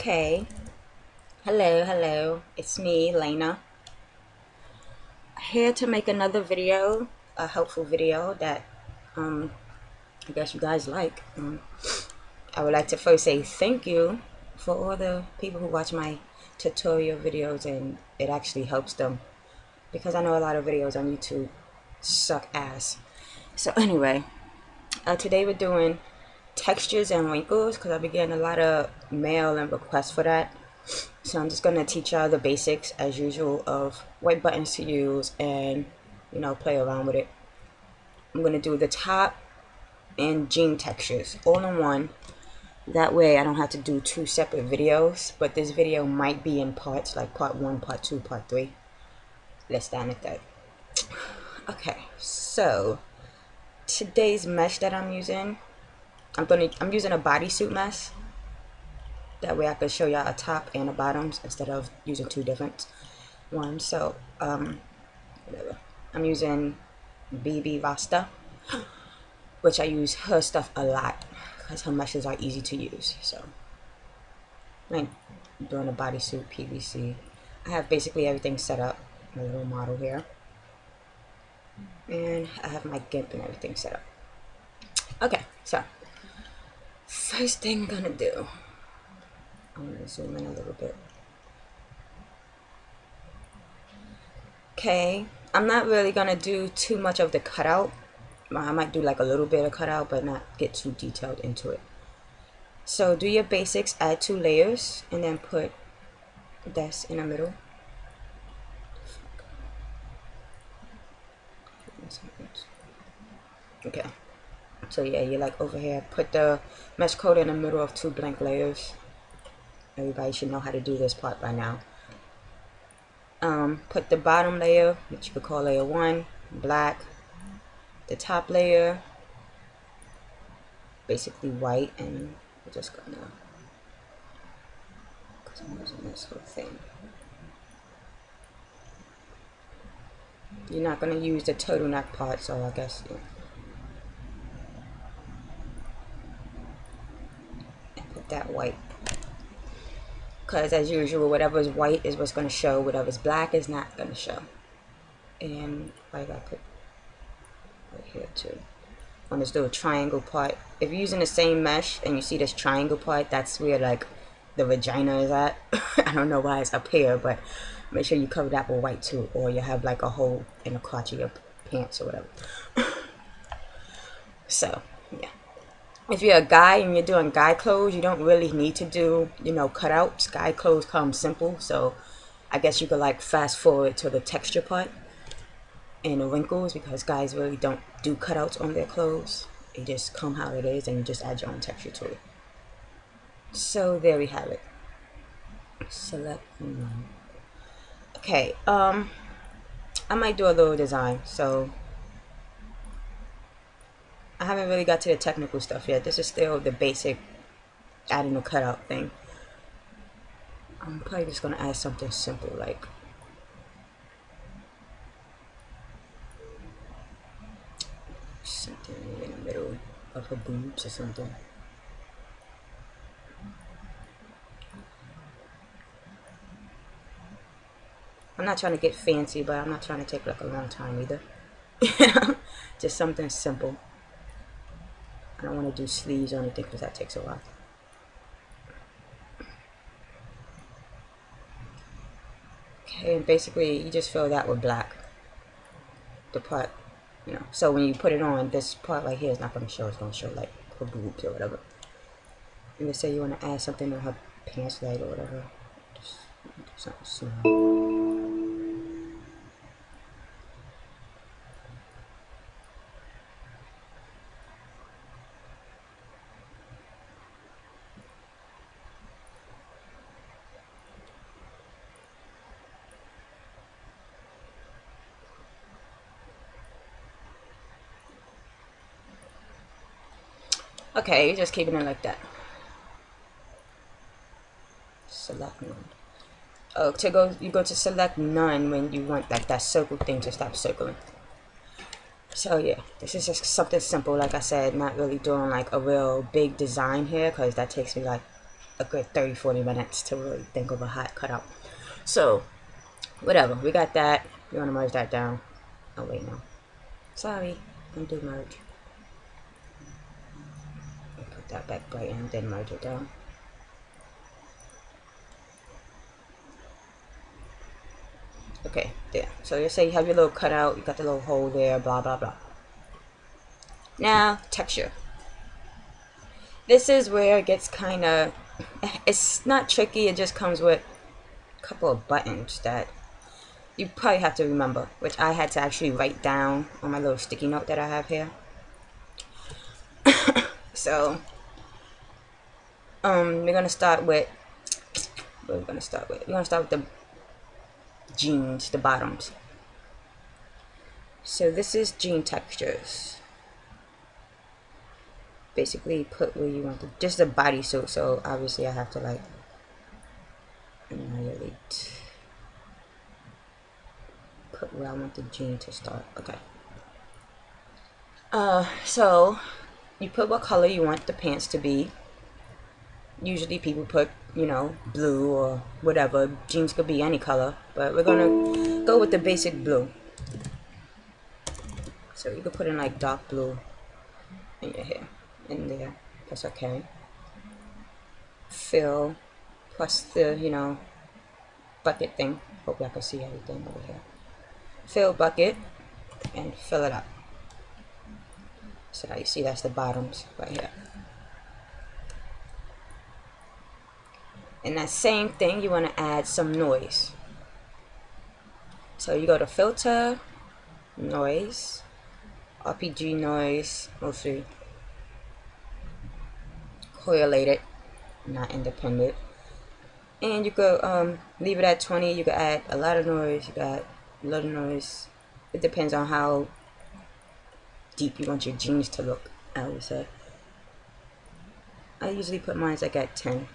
Okay. Hello. It's me, Lena. Here to make another video, a helpful video that I guess you guys like. I would like to first say thank you for all the people who watch my tutorial videos and it actually helps them, because I know a lot of videos on YouTube suck ass. So anyway, today we're doing textures and wrinkles because I've been getting a lot of mail and requests for that. So I'm just going to teach y'all the basics as usual of what buttons to use and, play around with it. I'm going to do the top and jean textures all in one. That way I don't have to do two separate videos, but this video might be in parts, like part 1, part 2, part 3. Let's start at that. Okay, so today's mesh that I'm using, I'm using a bodysuit mesh. That way I can show y'all a top and a bottoms instead of using two different ones. So whatever. I'm using BB Vasta, which I use her stuff a lot because her meshes are easy to use. So I'm doing a bodysuit PVC. I have basically everything set up. My little model here, and I have my GIMP and everything set up. Okay, so first thing I'm gonna do, I'm gonna zoom in a little bit. Okay, I'm not really gonna do too much of the cutout. I might do like a little bit of cutout, but not get too detailed into it. So do your basics, add 2 layers, and then put this in the middle. Okay, so yeah, you're like over here, put the mesh coat in the middle of 2 blank layers. Everybody should know how to do this part by now. Put the bottom layer, which you could call layer 1, black. The top layer, basically white, and we're just gonna, because I'm using this whole thing. You're not gonna use the turtleneck part, so I guess, yeah. And put that white. Because as usual, whatever is white is what's gonna show, whatever's black is not gonna show. And I gotta put right here too. On this little triangle part. If you're using the same mesh and you see this triangle part, that's where like the vagina is at. I don't know why it's up here, but make sure you cover that with white too, or you have like a hole in the crotch of your pants or whatever. So yeah, if you're a guy and you're doing guy clothes, you don't really need to do, cutouts. Guy clothes come simple, so I guess you could like fast forward to the texture part and the wrinkles, because guys really don't do cutouts on their clothes. They just come how it is and you just add your own texture to it. So there we have it. Select one. Okay, I might do a little design, so I haven't really got to the technical stuff yet. This is still the basic adding a cutout thing. I'm probably just gonna add something simple, like something in the middle of her boobs or something. I'm not trying to get fancy, but I'm not trying to take like a long time either. Just something simple. I don't want to do sleeves or anything because that takes a while. Okay, and basically you just fill that with black. The part, so when you put it on, this part right here is not going to show. It's going to show like her boobs or whatever. And let's say you want to add something on her pants leg or whatever. Just do something small. Okay, you're just keeping it like that. Select none. Oh, you go to select none when you want like that circle thing to stop circling. So yeah, this is just something simple. Like I said, not really doing like a real big design here because that takes me like a good 30-40 minutes to really think of a hot cutout. So whatever, we got that. You want to merge that down. Oh wait, no, sorry, undo merge. Put that back right in, then merge it down. Okay, there. So you say you have your little cutout, you got the little hole there, blah blah blah. Now texture. This is where it gets kind of, it's not tricky, it just comes with a couple of buttons that you probably have to remember, which I had to actually write down on my little sticky note that I have here. So we're gonna start with, what are we gonna start with? We're gonna start with the jeans, the bottoms. So this is jean textures. Basically put where you want to, just a bodysuit, so obviously I have to like annihilate, put where I want the jean to start. Okay. So you put what color you want the pants to be. Usually people put, you know, blue or whatever. Jeans could be any color, but we're gonna go with the basic blue. So you could put in like dark blue in your hair, in there. That's okay. Fill, plus the, you know, bucket thing. Hope y'all can see everything over here. Fill bucket and fill it up. So now you see that's the bottoms right here. And that same thing, you want to add some noise. So you go to filter, noise, RPG noise, mostly correlated, not independent. And you could leave it at 20. You could add a lot of noise, you got a little noise. It depends on how deep you want your jeans to look, I would say. I usually put mine like at 10,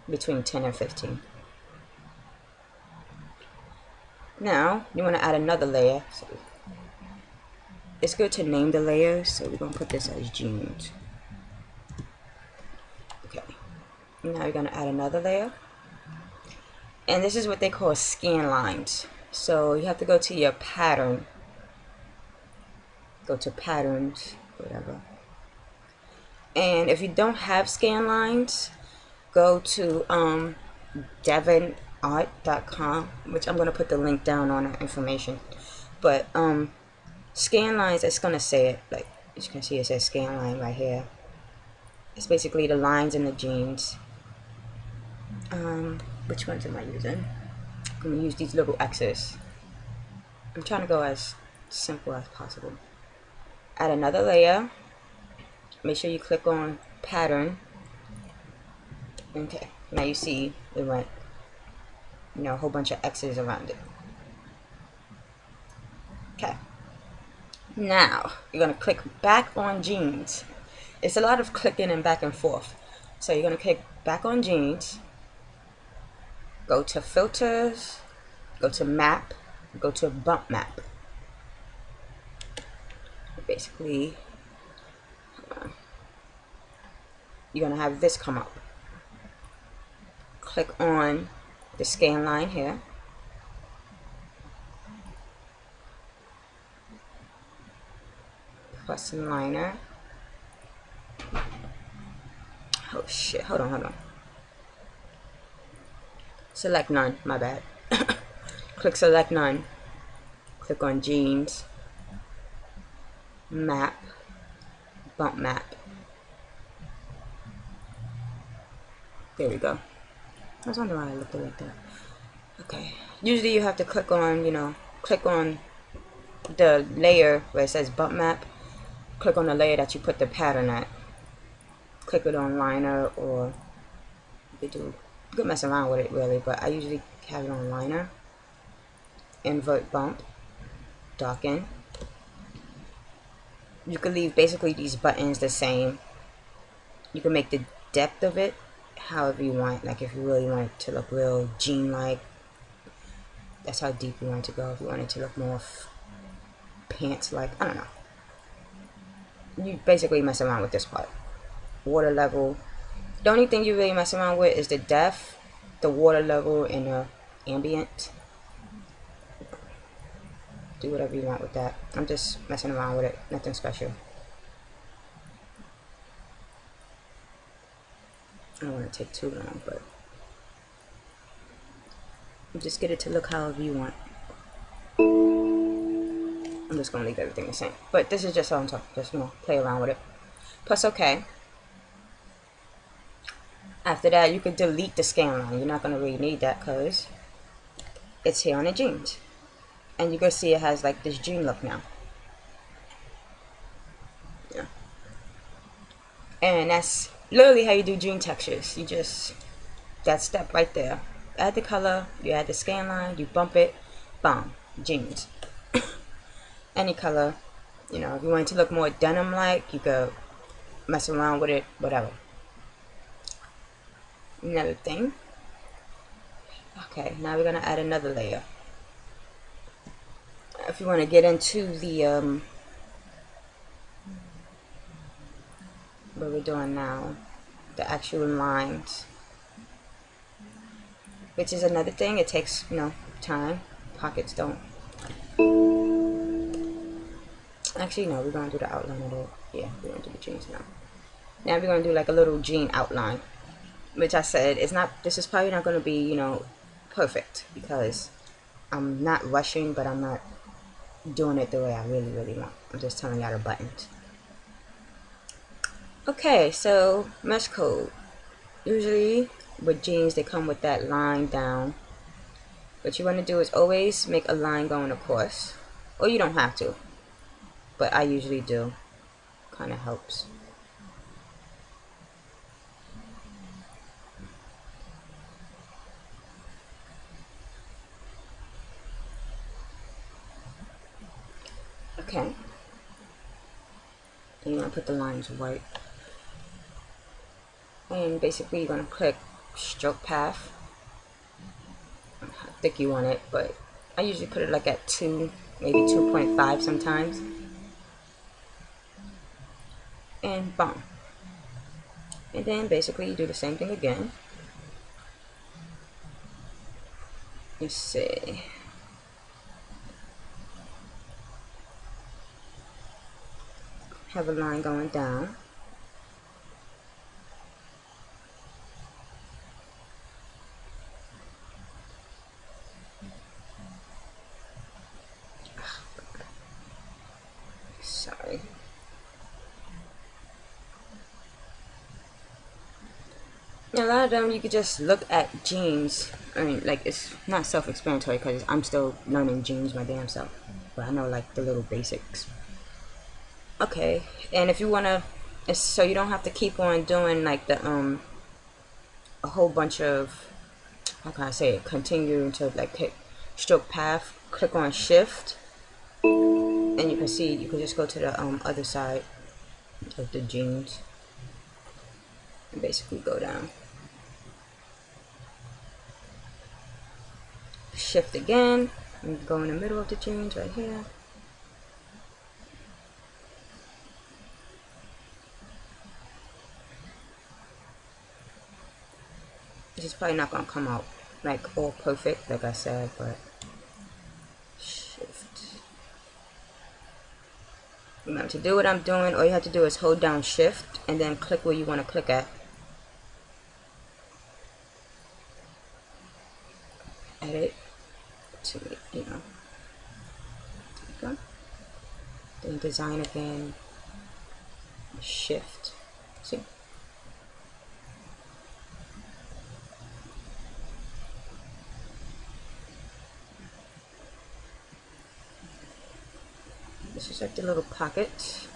between 10 and 15. Now you want to add another layer. So it's good to name the layers, so we're going to put this as jeans. Okay, now you're going to add another layer, and this is what they call scan lines. So you have to go to your pattern, go to patterns, whatever, and if you don't have scan lines, go to devinart.com, which I'm going to put the link down on our information. But scan lines, it's going to say it, like you can see it says scan line right here. It's basically the lines in the jeans. Which ones am I using? I'm going to use these little X's. I'm trying to go as simple as possible. Add another layer. Make sure you click on pattern. Okay, now you see it went, you know, a whole bunch of X's around it. Okay, now you're going to click back on jeans. It's a lot of clicking and back and forth. So you're going to click back on jeans, go to filters, go to map, go to bump map. Basically, you're going to have this come up. Click on the scan line here. Press liner. Oh shit, hold on. Select none, my bad. Click select none. Click on jeans. Map. Bump map. There we go. I was wondering why I looked like that. Okay. Usually you have to click on, you know, click on the layer where it says bump map. Click on the layer that you put the pattern at. Click it on liner, or you could mess around with it really, but I usually have it on liner. Invert bump. Darken. You can leave basically these buttons the same. You can make the depth of it however you want. Like if you really want it to look real jean-like, that's how deep you want it to go. If you want it to look more pants-like, I don't know. You basically mess around with this part. Water level, The only thing you really mess around with is the depth, the water level, and the ambient. Do whatever you want with that. I'm just messing around with it. Nothing special. I don't want to take too long, but just get it to look however you want. I'm just gonna leave everything the same. But this is just on top. Just, you know, play around with it. Press OK. After that, you can delete the scan line. You're not gonna really need that because it's here on the jeans. And you can see it has like this jean look now. Yeah. And that's literally how you do jean textures. You just, that step right there. Add the color, you add the scan line, you bump it, boom, jeans. Any color. You know, if you want it to look more denim like, you could mess around with it, whatever. Another thing. Okay, now we're gonna add another layer. If you want to get into the what we're doing now, the actual lines, which is another thing. It takes, you know, time. Pockets don't. Actually, no, we're gonna do the outline of it. Yeah, we're gonna do the jeans now. Now we're gonna do like a little jean outline, which I said is not. This is probably not gonna be, you know, perfect because I'm not rushing, but I'm not doing it the way I really want. I'm just telling y'all the buttons. Okay, so mesh code. Usually with jeans they come with that line down. What you want to do is always make a line going across, or you don't have to, but I usually do. Kind of helps. Okay. And you want to put the lines white. And basically you're going to click stroke path. How thick you want it, but I usually put it like at 2, maybe 2.5 sometimes. And boom. And then basically you do the same thing again. Let's see. Have a line going down. Sorry. A lot of them you could just look at jeans. I mean, like, it's not self-explanatory because I'm still learning jeans my damn self, but I know like the little basics. Okay, and if you wanna, so you don't have to keep on doing like the a whole bunch of, how can I say it, continue to like hit stroke path, click on shift, and you can see you can just go to the other side of the jeans and basically go down. Shift again and go in the middle of the jeans right here. This is probably not gonna come out like all perfect, like I said, but shift. Remember, to do what I'm doing, all you have to do is hold down shift and then click where you want to click at. Edit to, you know, there you go. Then design again, shift. See? This is like the little pocket.